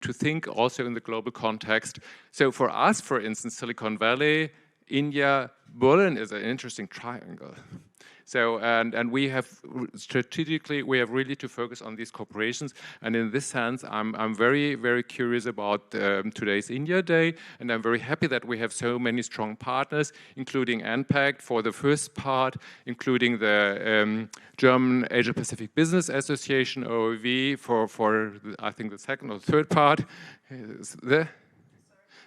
to think also in the global context. So for us, for instance, Silicon Valley, India, Berlin is an interesting triangle. So, and we have strategically, we have really to focus on these corporations. And in this sense, I'm very, very curious about today's India Day. And I'm very happy that we have so many strong partners, including NPACT for the first part, including the German Asia Pacific Business Association, OEV, for I think the second or third part.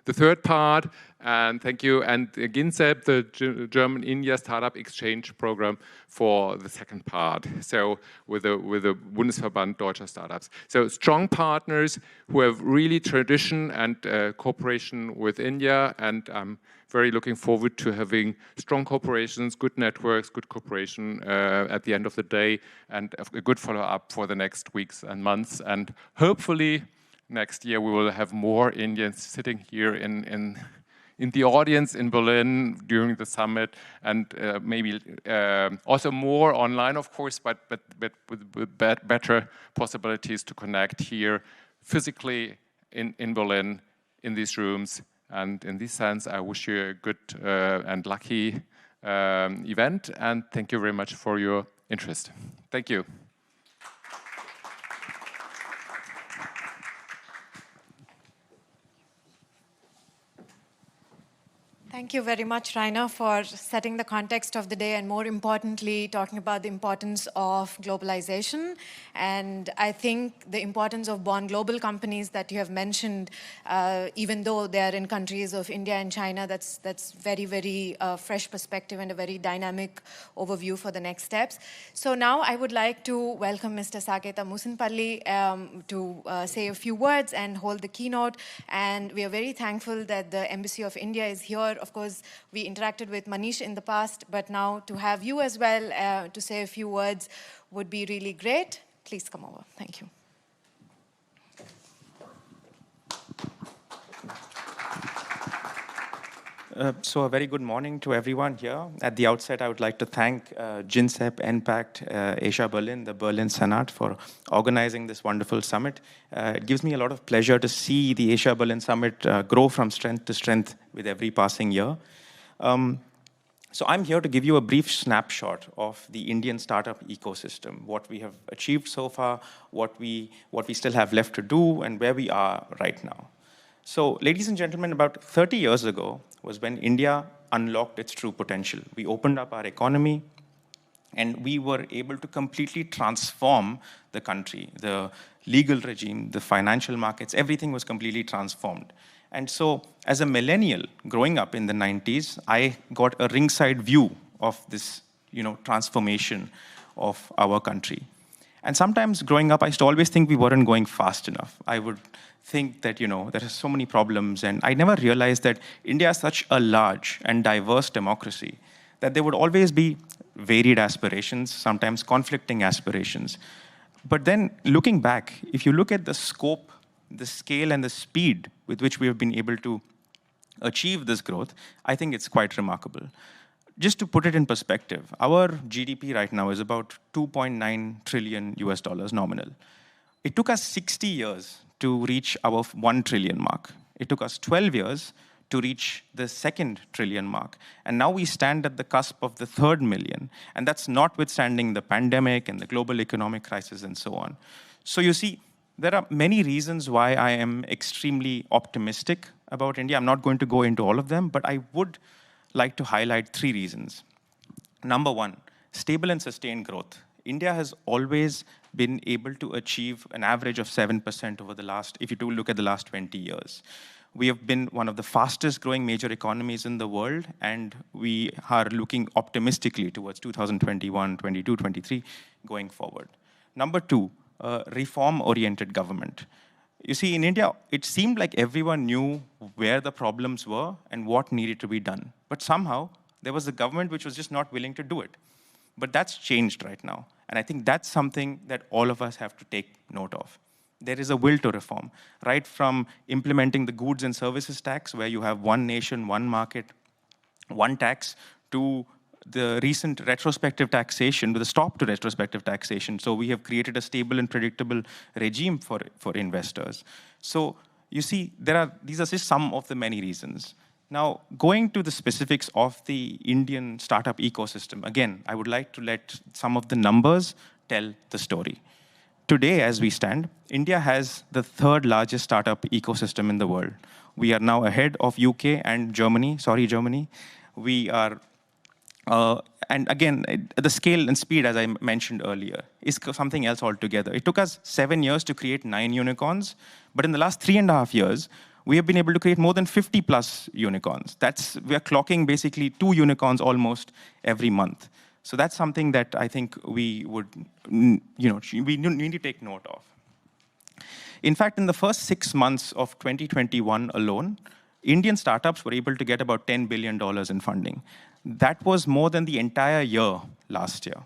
The third part, and thank you, and GINSEP, the German-India Startup Exchange Program for the second part, so with the Bundesverband Deutscher Startups. So strong partners who have really tradition and cooperation with India, and I'm very looking forward to having strong corporations, good networks, good cooperation at the end of the day, and a good follow-up for the next weeks and months, and hopefully next year we will have more Indians sitting here in the audience in Berlin during the summit, and maybe also more online, of course, but with better possibilities to connect here physically in Berlin in these rooms. And in this sense, I wish you a good and lucky event, and thank you very much for your interest. Thank you. Thank you very much, Rainer, for setting the context of the day and, more importantly, talking about the importance of globalization. And I think the importance of born global companies that you have mentioned, even though they are in countries of India and China, that's very, very fresh perspective and a very dynamic overview for the next steps. So now I would like to welcome Mr. Saketa Musinipally to say a few words and hold the keynote. And we are very thankful that the Embassy of India is here. Of course, we interacted with Manish in the past, but now to have you as well to say a few words would be really great. Please come over. Thank you. So a very good morning to everyone here. At the outset, I would like to thank GINSEP, NPACT, Asia Berlin, the Berlin Senat for organizing this wonderful summit. It gives me a lot of pleasure to see the Asia Berlin Summit grow from strength to strength with every passing year. So I'm here to give you a brief snapshot of the Indian startup ecosystem, what we have achieved so far, what we still have left to do, and where we are right now. So, ladies and gentlemen, about 30 years ago was when India unlocked its true potential. We opened up our economy, and we were able to completely transform the country. The legal regime, the financial markets, everything was completely transformed. And so, as a millennial growing up in the 90s, I got a ringside view of this, transformation of our country. And sometimes growing up, I used to always think we weren't going fast enough. I would think that, there are so many problems, and I never realized that India is such a large and diverse democracy that there would always be varied aspirations, sometimes conflicting aspirations. But then looking back, if you look at the scope, the scale, and the speed with which we have been able to achieve this growth, I think it's quite remarkable. Just to put it in perspective, our GDP right now is about $2.9 trillion nominal. It took us 60 years to reach our 1 trillion mark. It took us 12 years to reach the 2nd trillion mark. And now we stand at the cusp of the 3rd million. And that's notwithstanding the pandemic and the global economic crisis and so on. So you see, there are many reasons why I am extremely optimistic about India. I'm not going to go into all of them, but I would like to highlight 3 reasons. Number 1, stable and sustained growth. India has always been able to achieve an average of 7% over the last, if you do look at the last 20 years. We have been one of the fastest growing major economies in the world, and we are looking optimistically towards 2021, 22, 23 going forward. Number 2, reform-oriented government. You see, in India, it seemed like everyone knew where the problems were and what needed to be done. But somehow, there was a government which was just not willing to do it. But that's changed right now. And I think that's something that all of us have to take note of. There is a will to reform, right from implementing the goods and services tax, where you have one nation, one market, one tax, to the recent retrospective taxation, with a stop to retrospective taxation. So we have created a stable and predictable regime for investors. So you see, these are just some of the many reasons. Now, going to the specifics of the Indian startup ecosystem, again, I would like to let some of the numbers tell the story. Today, as we stand, India has the third largest startup ecosystem in the world. We are now ahead of UK and Germany. Sorry, Germany. We are, and again, the scale and speed, as I mentioned earlier, is something else altogether. It took us 7 years to create 9 unicorns, but in the last 3.5 years, we have been able to create more than 50 plus unicorns. We are clocking basically 2 unicorns almost every month. So that's something that I think we would, we need to take note of. In fact, in the first 6 months of 2021 alone, Indian startups were able to get about $10 billion in funding. That was more than the entire year last year.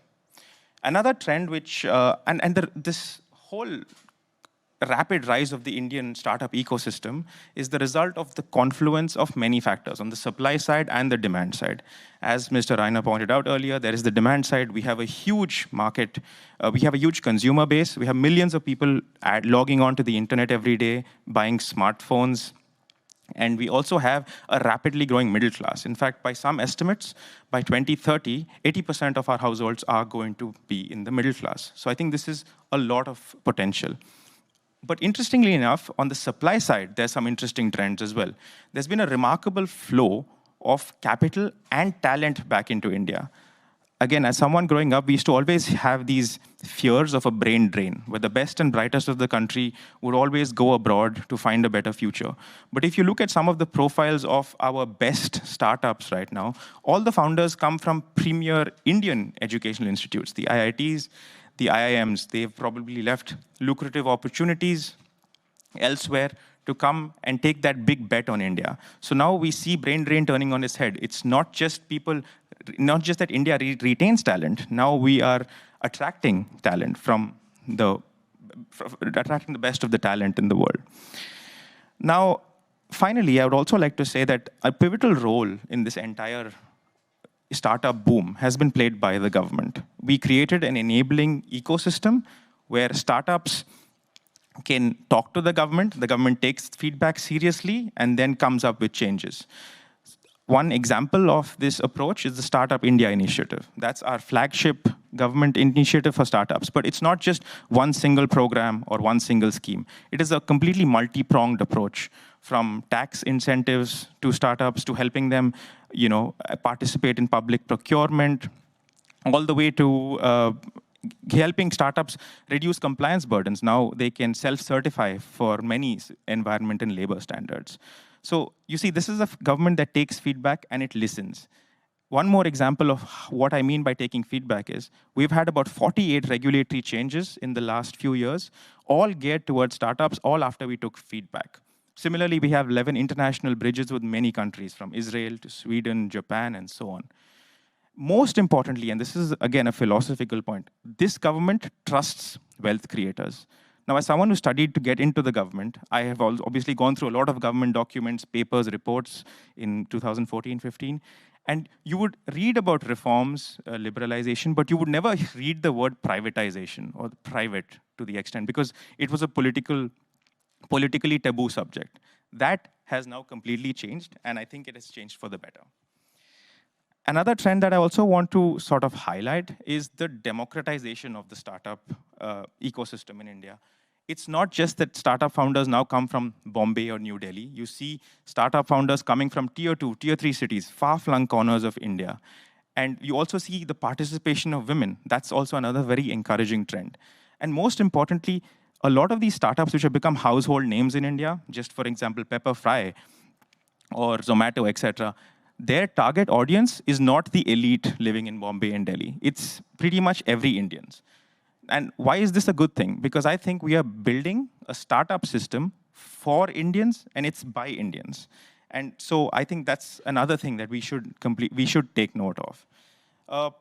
Another trend which, this whole rapid rise of the Indian startup ecosystem is the result of the confluence of many factors on the supply side and the demand side. As Mr. Raina pointed out earlier, there is the demand side. We have a huge market. We have a huge consumer base. We have millions of people logging onto the internet every day, buying smartphones. And we also have a rapidly growing middle class. In fact, by some estimates, by 2030, 80% of our households are going to be in the middle class. So I think this is a lot of potential. But interestingly enough, on the supply side, there's some interesting trends as well. There's been a remarkable flow of capital and talent back into India. Again, as someone growing up, we used to always have these fears of a brain drain, where the best and brightest of the country would always go abroad to find a better future. But if you look at some of the profiles of our best startups right now, all the founders come from premier Indian educational institutes, the IITs, the IIMs. They've probably left lucrative opportunities elsewhere to come and take that big bet on India. So now we see brain drain turning on its head. It's not just that India retains talent. Now we are attracting talent attracting the best of the talent in the world. Now, finally, I would also like to say that a pivotal role in this entire startup boom has been played by the government. We created an enabling ecosystem where startups can talk to the government takes feedback seriously, and then comes up with changes. One example of this approach is the Startup India initiative. That's our flagship government initiative for startups, but it's not just one single program or one single scheme. It is a completely multi-pronged approach, from tax incentives to startups to helping them participate in public procurement, all the way to helping startups reduce compliance burdens. Now they can self-certify for many environment and labor standards. So you see, this is a government that takes feedback and it listens. One more example of what I mean by taking feedback is, we've had about 48 regulatory changes in the last few years, all geared towards startups, all after we took feedback. Similarly, we have 11 international bridges with many countries, from Israel to Sweden, Japan, and so on. Most importantly, and this is again a philosophical point, this government trusts wealth creators. Now, as someone who studied to get into the government, I have obviously gone through a lot of government documents, papers, reports in 2014-15, and you would read about reforms, liberalization, but you would never read the word privatization or private to the extent, because it was a politically taboo subject. That has now completely changed, and I think it has changed for the better. Another trend that I also want to sort of highlight is the democratization of the startup ecosystem in India. It's not just that startup founders now come from Bombay or New Delhi. You see startup founders coming from tier 2, tier 3 cities, far-flung corners of India. And you also see the participation of women. That's also another very encouraging trend. And most importantly, a lot of these startups which have become household names in India, just for example, Pepper Fry or Zomato, etc., their target audience is not the elite living in Bombay and Delhi. It's pretty much every Indian. And why is this a good thing? Because I think we are building a startup system for Indians, and it's by Indians. And so I think that's another thing that we should take note of.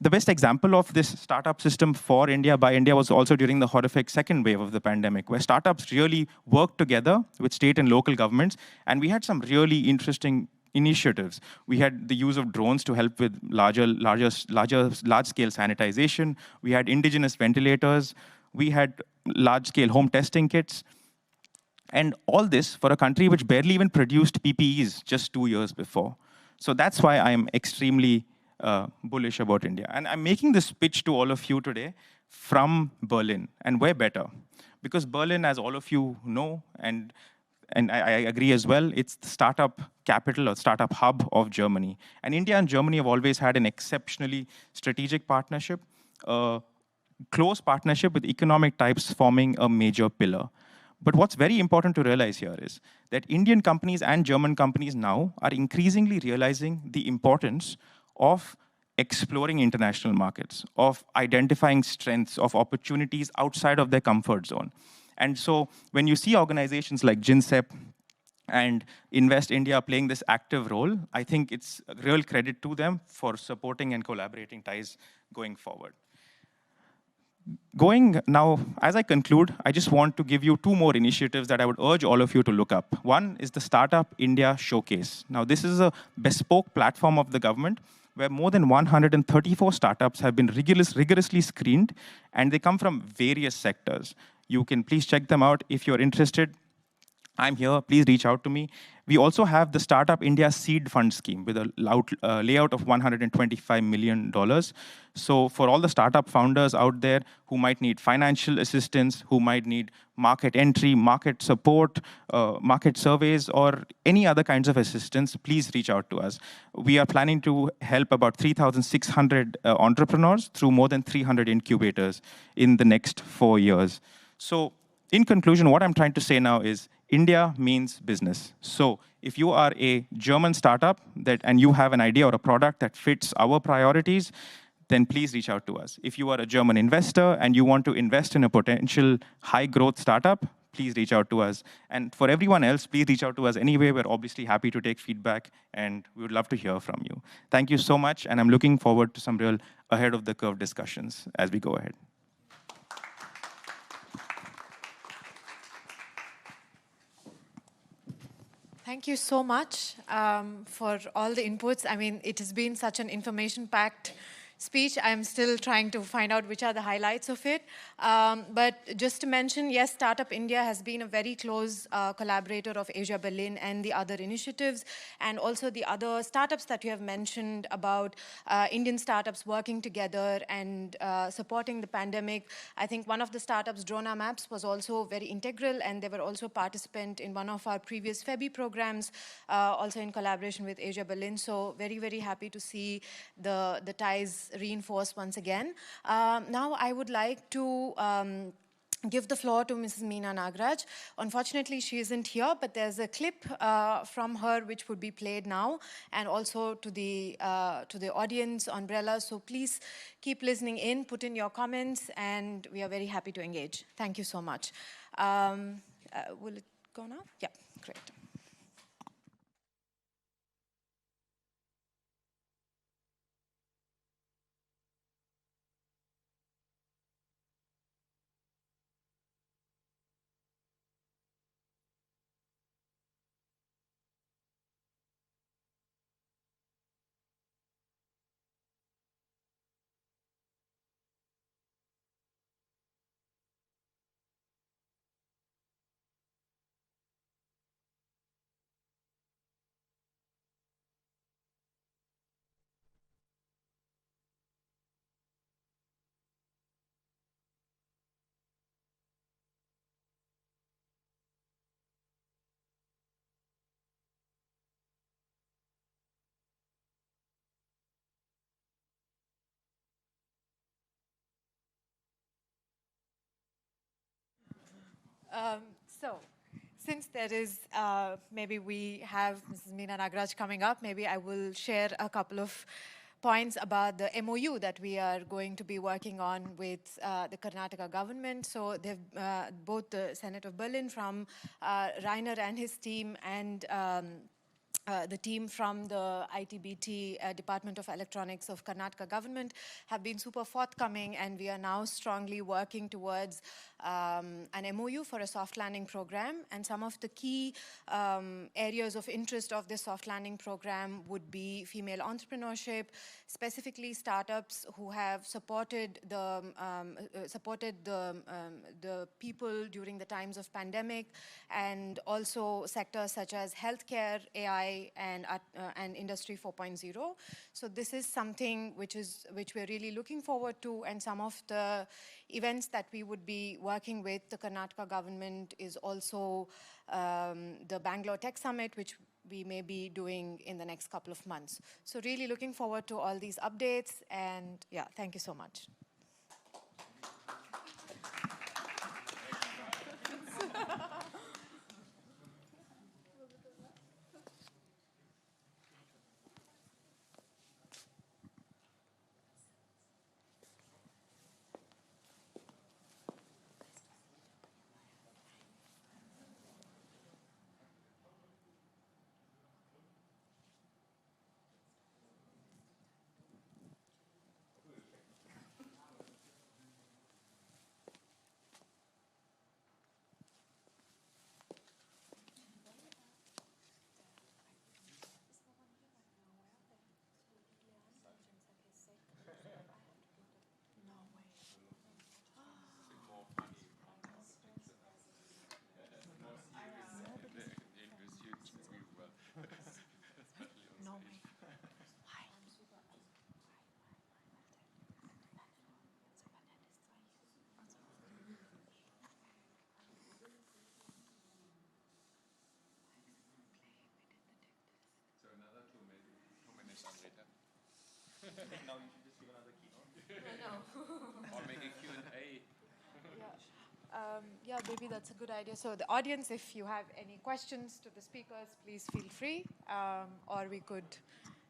The best example of this startup system for India, by India, was also during the horrific second wave of the pandemic, where startups really worked together with state and local governments, and we had some really interesting initiatives. We had the use of drones to help with large-scale sanitization. We had indigenous ventilators. We had large-scale home testing kits. And all this for a country which barely even produced PPEs just 2 years before. So that's why I'm extremely bullish about India. And I'm making this pitch to all of you today from Berlin. And where better? Because Berlin, as all of you know, and I agree as well, it's the startup capital or startup hub of Germany. And India and Germany have always had an exceptionally strategic partnership, close partnership with economic types forming a major pillar. But what's very important to realize here is that Indian companies and German companies now are increasingly realizing the importance of exploring international markets, of identifying strengths, of opportunities outside of their comfort zone. And so when you see organizations like GINSEP and Invest India playing this active role, I think it's a real credit to them for supporting and collaborating ties going forward. Going now, as I conclude, I just want to give you 2 more initiatives that I would urge all of you to look up. One is the Startup India Showcase. Now, this is a bespoke platform of the government where more than 134 startups have been rigorously screened, and they come from various sectors. You can please check them out if you're interested. I'm here, please reach out to me. We also have the Startup India Seed Fund Scheme with a layout of $125 million. So for all the startup founders out there who might need financial assistance, who might need market entry, market support, market surveys, or any other kinds of assistance, please reach out to us. We are planning to help about 3,600 entrepreneurs through more than 300 incubators in the next 4 years. So in conclusion, what I'm trying to say now is India means business. So if you are a German startup and you have an idea or a product that fits our priorities, then please reach out to us. If you are a German investor and you want to invest in a potential high-growth startup, please reach out to us. And for everyone else, please reach out to us anyway. We're obviously happy to take feedback, and we would love to hear from you. Thank you so much, and I'm looking forward to some real ahead-of-the-curve discussions as we go ahead. Thank you so much for all the inputs. I mean, it has been such an information-packed speech. I'm still trying to find out which are the highlights of it. But just to mention, yes, Startup India has been a very close collaborator of Asia Berlin and the other initiatives, and also the other startups that you have mentioned about Indian startups working together and supporting the pandemic. I think one of the startups, Drona Maps, was also very integral, and they were also participant in one of our previous FEBI programs, also in collaboration with Asia Berlin. So very, very happy to see the ties reinforced once again. Now I would like to give the floor to Mrs. Meena Nagaraj. Unfortunately, she isn't here, but there's a clip from her which would be played now, and also to the audience umbrella. So please keep listening in, put in your comments, and we are very happy to engage. Thank you so much. Will it go now? Yeah, great. So, since there is, maybe we have Mrs. Meena Nagaraj coming up, maybe I will share a couple of points about the MOU that we are going to be working on with the Karnataka government. So they've both the Senate of Berlin from Rainer and his team, and the team from the ITBT, Department of Electronics of Karnataka government, have been super forthcoming, and we are now strongly working towards an MOU for a soft landing program, and some of the key areas of interest of this soft landing program would be female entrepreneurship, specifically startups who have supported the people during the times of pandemic, and also sectors such as healthcare, AI, and Industry 4.0. So this is something which we're really looking forward to, and some of the events that we would be working with the Karnataka government is also the Bangalore Tech Summit, which we may be doing in the next couple of months. So really looking forward to all these updates, and yeah, thank you so much. Now you should just give another keynote. Or make a Q&A. Yeah, maybe that's a good idea. So the audience, if you have any questions to the speakers, please feel free. Or we could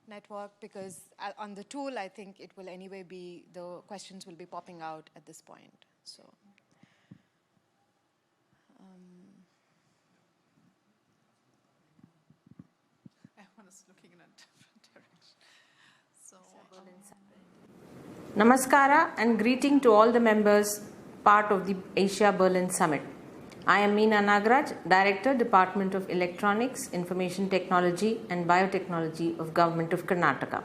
network, because on the tool, I think it will anyway be, the questions will be popping out at this point. So. Everyone is looking in a different direction. So, Namaskara and greeting to all the members part of the Asia Berlin Summit. I am Meena Nagaraj, Director, Department of Electronics, Information Technology and Biotechnology of Government of Karnataka.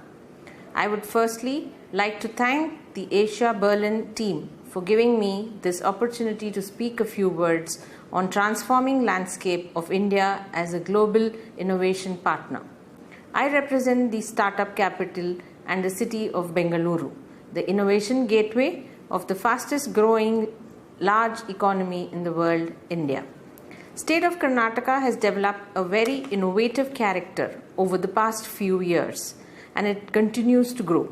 I would firstly like to thank the Asia Berlin team for giving me this opportunity to speak a few words on transforming landscape of India as a global innovation partner. I represent the startup capital and the city of Bengaluru, the innovation gateway of the fastest growing large economy in the world, India. State of Karnataka has developed a very innovative character over the past few years, and it continues to grow.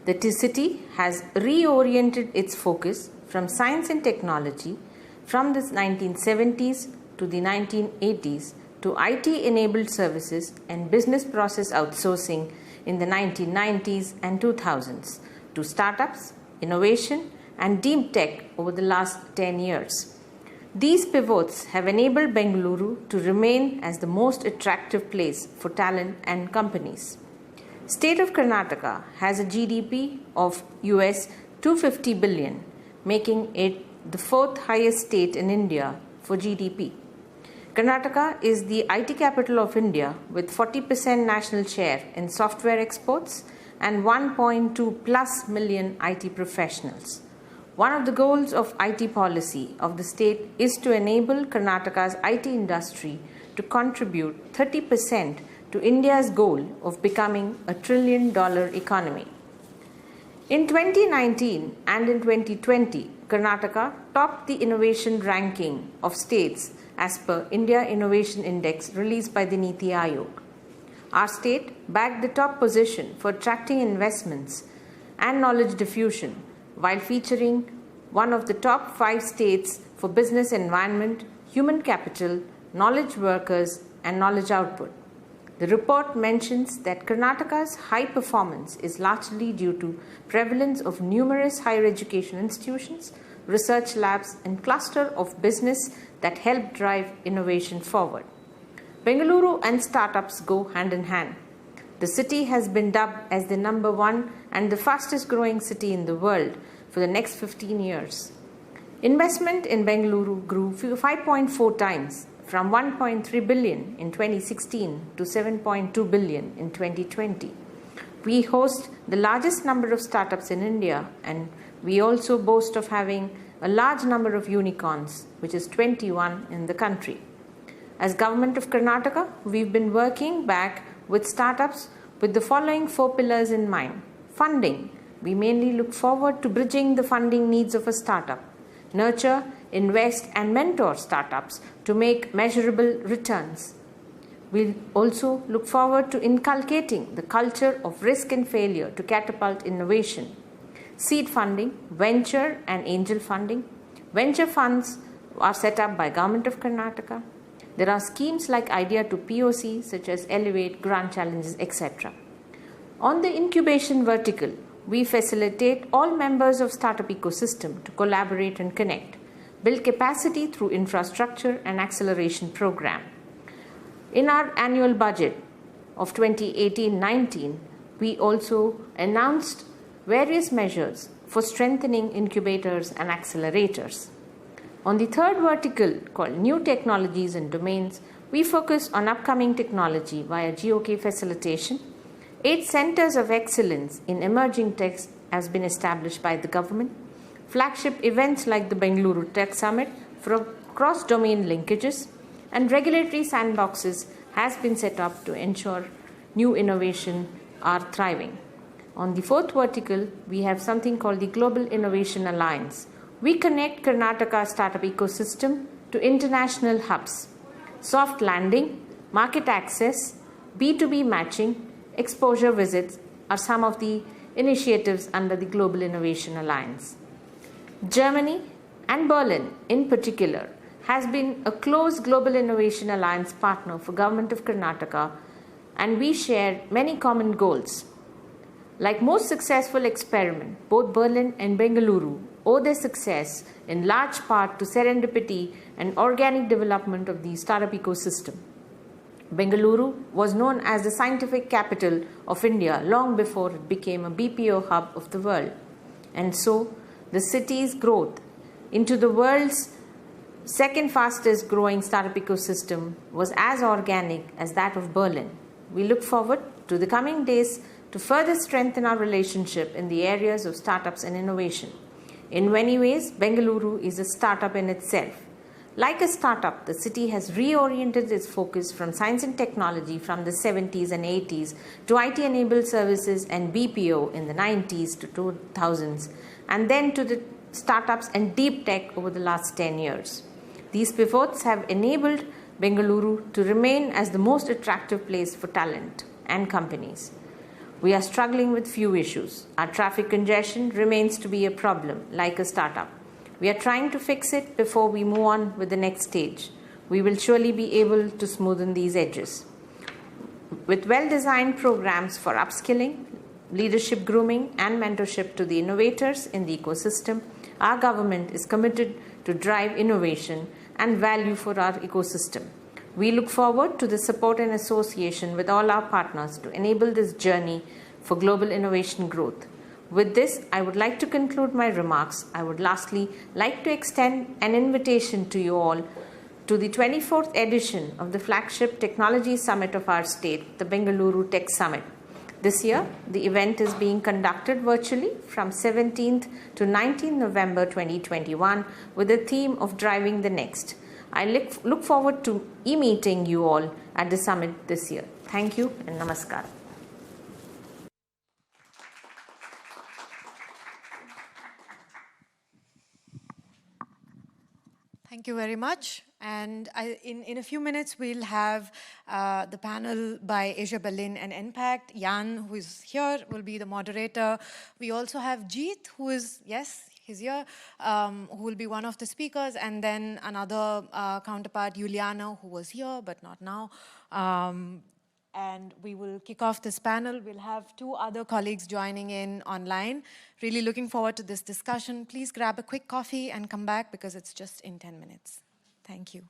The city has reoriented its focus from science and technology from the 1970s to the 1980s to IT-enabled services and business process outsourcing in the 1990s and 2000s to startups, innovation, and deep tech over the last 10 years. These pivots have enabled Bengaluru to remain as the most attractive place for talent and companies. State of Karnataka has a GDP of US 250 billion, making it the fourth highest state in India for GDP. Karnataka is the IT capital of India with 40% national share in software exports and 1.2 plus million IT professionals. One of the goals of IT policy of the state is to enable Karnataka's IT industry to contribute 30% to India's goal of becoming a $1 trillion economy. In 2019 and in 2020, Karnataka topped the innovation ranking of states as per India Innovation Index released by the Niti Aayog. Our state bagged the top position for attracting investments and knowledge diffusion, while featuring one of the top 5 states for business environment, human capital, knowledge workers, and knowledge output. The report mentions that Karnataka's high performance is largely due to prevalence of numerous higher education institutions, research labs, and cluster of business that help drive innovation forward. Bengaluru and startups go hand in hand. The city has been dubbed as the #1 and the fastest growing city in the world for the next 15 years. Investment in Bengaluru grew 5.4 times from 1.3 billion in 2016 to 7.2 billion in 2020. We host the largest number of startups in India, and we also boast of having a large number of unicorns, which is 21 in the country. As Government of Karnataka, we've been working back with startups with the following 4 pillars in mind. Funding. We mainly look forward to bridging the funding needs of a startup. Nurture, invest, and mentor startups to make measurable returns. We also look forward to inculcating the culture of risk and failure to catapult innovation. Seed funding, venture and angel funding. Venture funds are set up by Government of Karnataka. There are schemes like Idea to POC, such as Elevate, Grant Challenges, etc. On the incubation vertical, we facilitate all members of startup ecosystem to collaborate and connect, build capacity through infrastructure and acceleration program. In our annual budget of 2018-19, we also announced various measures for strengthening incubators and accelerators. On the third vertical, called New Technologies and Domains, we focus on upcoming technology via GOK facilitation. 8 centers of excellence in emerging tech has been established by the government. Flagship events like the Bengaluru Tech Summit for cross-domain linkages, and regulatory sandboxes has been set up to ensure new innovation are thriving. On the fourth vertical, we have something called the Global Innovation Alliance. We connect Karnataka startup ecosystem to international hubs. Soft landing, market access, B2B matching, exposure visits are some of the initiatives under the Global Innovation Alliance. Germany and Berlin in particular has been a close Global Innovation Alliance partner for Government of Karnataka, and we share many common goals. Like most successful experiments, both Berlin and Bengaluru owe their success in large part to serendipity and organic development of the startup ecosystem. Bengaluru was known as the scientific capital of India long before it became a BPO hub of the world. And so, the city's growth into the world's second fastest growing startup ecosystem was as organic as that of Berlin. We look forward to the coming days to further strengthen our relationship in the areas of startups and innovation. In many ways, Bengaluru is a startup in itself. Like a startup, the city has reoriented its focus from science and technology from the 70s and 80s to IT-enabled services and BPO in the 90s to 2000s, and then to the startups and deep tech over the last 10 years. These pivots have enabled Bengaluru to remain as the most attractive place for talent and companies. We are struggling with few issues. Our traffic congestion remains to be a problem, like a startup. We are trying to fix it before we move on with the next stage. We will surely be able to smoothen these edges. With well-designed programs for upskilling, leadership grooming, and mentorship to the innovators in the ecosystem, our government is committed to drive innovation and value for our ecosystem. We look forward to the support and association with all our partners to enable this journey for global innovation growth. With this, I would like to conclude my remarks. I would lastly like to extend an invitation to you all to the 24th edition of the flagship technology summit of our state, the Bengaluru Tech Summit. This year, the event is being conducted virtually from 17th to 19th November 2021 with the theme of Driving the Next. I look forward to meeting you all at the summit this year. Thank you and namaskar. Thank you very much. And in a few minutes, we'll have the panel by Asia Berlin and NPACT. Jan, who is here, will be the moderator. We also have Jeet, who is, yes, he's here, who will be one of the speakers, and then another counterpart, Juliana, who was here, but not now. And we will kick off this panel. We'll have 2 other colleagues joining in online. Really looking forward to this discussion. Please grab a quick coffee and come back because it's just in 10 minutes. Thank you.